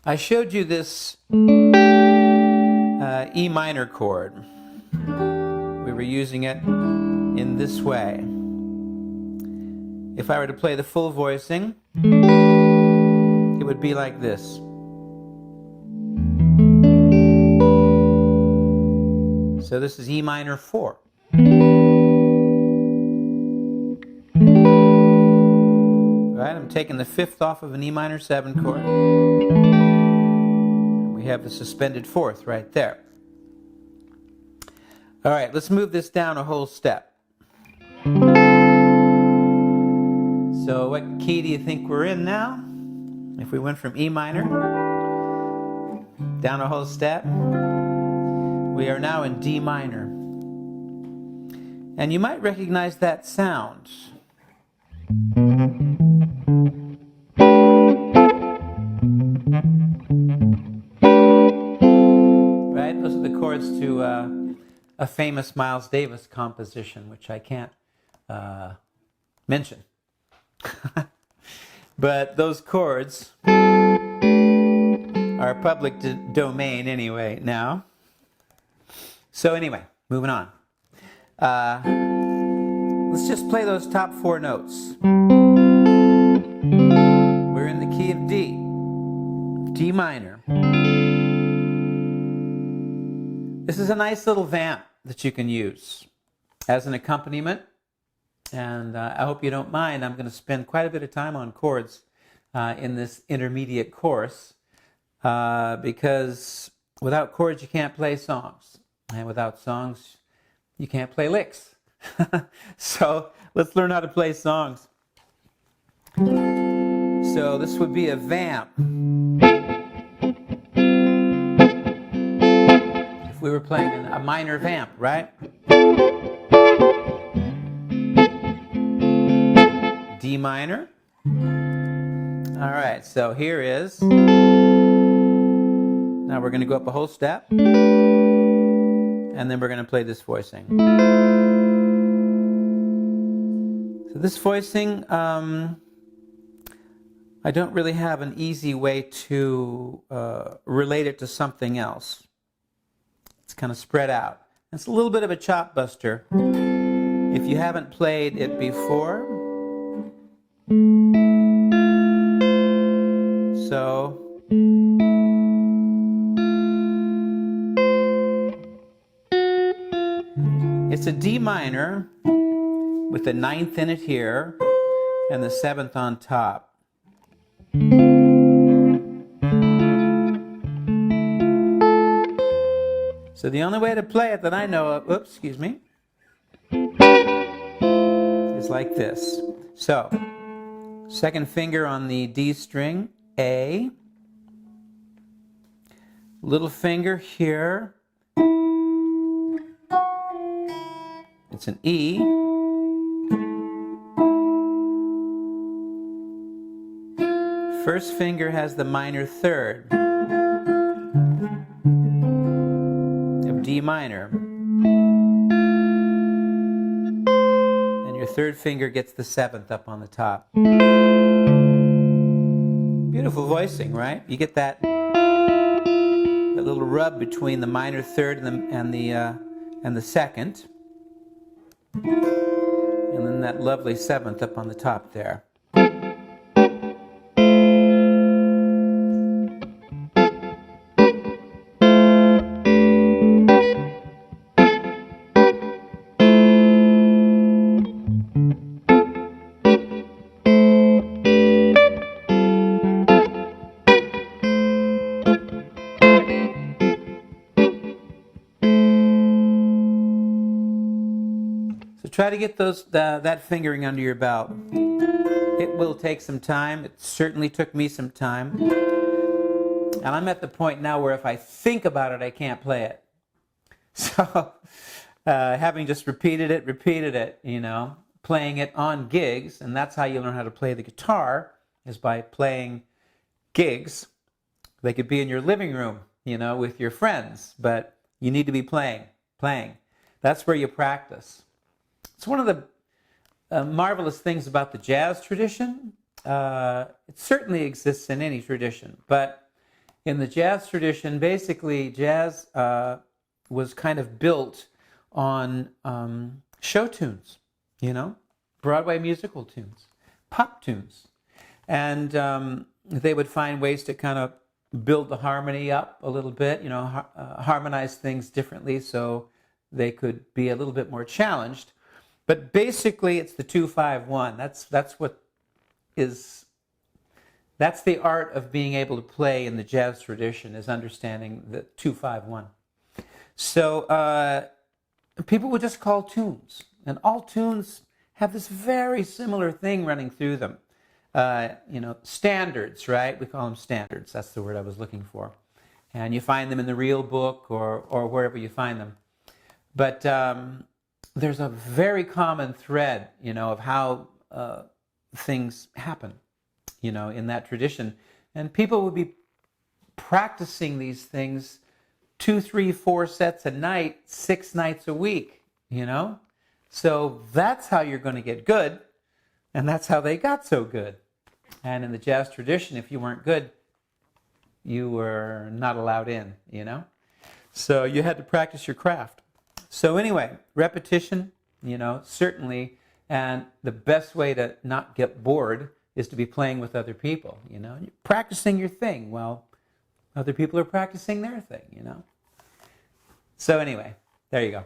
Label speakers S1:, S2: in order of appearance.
S1: I showed you this E minor chord. We were using it in this way. If I were to play the full voicing, it would be like this. So this is E minor 4. Right, I'm taking the 5th off of an E minor 7 chord. We have the suspended 4th right there. All right, let's move this down a whole step. So what key do you think we're in now? If we went from E minor down a whole step, we are now in D minor. And you might recognize that sound. Right? Those are the chords to a famous Miles Davis composition, which I can't mention. But those chords are public domain anyway now. So anyway, moving on. Let's just play those top 4 notes. We're in the key of D, D minor. This is a nice little vamp that you can use as an accompaniment. And I hope you don't mind. I'm going to spend quite a bit of time on chords in this intermediate course because without chords you can't play songs. And without songs you can't play licks. So let's learn how to play songs. So this would be a vamp. If we were playing a minor vamp, right? D minor. All right, so here is. Now we're going to go up a whole step. And then we're going to play this voicing. So this voicing, I don't really have an easy way to relate it to something else. It's kind of spread out. It's a little bit of a chop buster. If you haven't played it before, so it's a D minor with the 9th in it here and the 7th on top. So the only way to play it that I know of, oops, excuse me, is like this. So, second finger on the D string, A. Little finger here. It's an E. First finger has the minor 3rd of D minor. And your 3rd finger gets the 7th up on the top. Beautiful voicing, right? You get that little rub between the minor 3rd and the 2nd. And then that lovely 7th up on the top there. Try to get that fingering under your belt. It will take some time. It certainly took me some time. And I'm at the point now where if I think about it, I can't play it. So having just repeated it, you know, playing it on gigs, and that's how you learn how to play the guitar, is by playing gigs. They could be in your living room, you know, with your friends, but you need to be playing. That's where you practice. It's one of the marvelous things about the jazz tradition. It certainly exists in any tradition, but In the jazz tradition, basically, jazz was kind of built on show tunes, you know, Broadway musical tunes, pop tunes. And they would find ways to kind of build the harmony up a little bit, you know, harmonize things differently so they could be a little bit more challenged. But basically, it's the 2-5-1. That's the art of being able to play in the jazz tradition, is understanding the 2-5-1. So people would just call tunes, and all tunes have this very similar thing running through them. You know, standards, right? We call them standards. That's the word I was looking for. And you find them in the real book or wherever you find them. But there's a very common thread, you know, of how things happen, you know, in that tradition. And people would be practicing these things 2, 3, 4 sets a night, 6 nights a week, you know? So that's how you're going to get good. And that's how they got so good. And in the jazz tradition, if you weren't good, you were not allowed in, you know? So you had to practice your craft. So anyway, repetition, you know, certainly. And the best way to not get bored is to be playing with other people, you know? You're practicing your thing while other people are practicing their thing, you know? So anyway, there you go.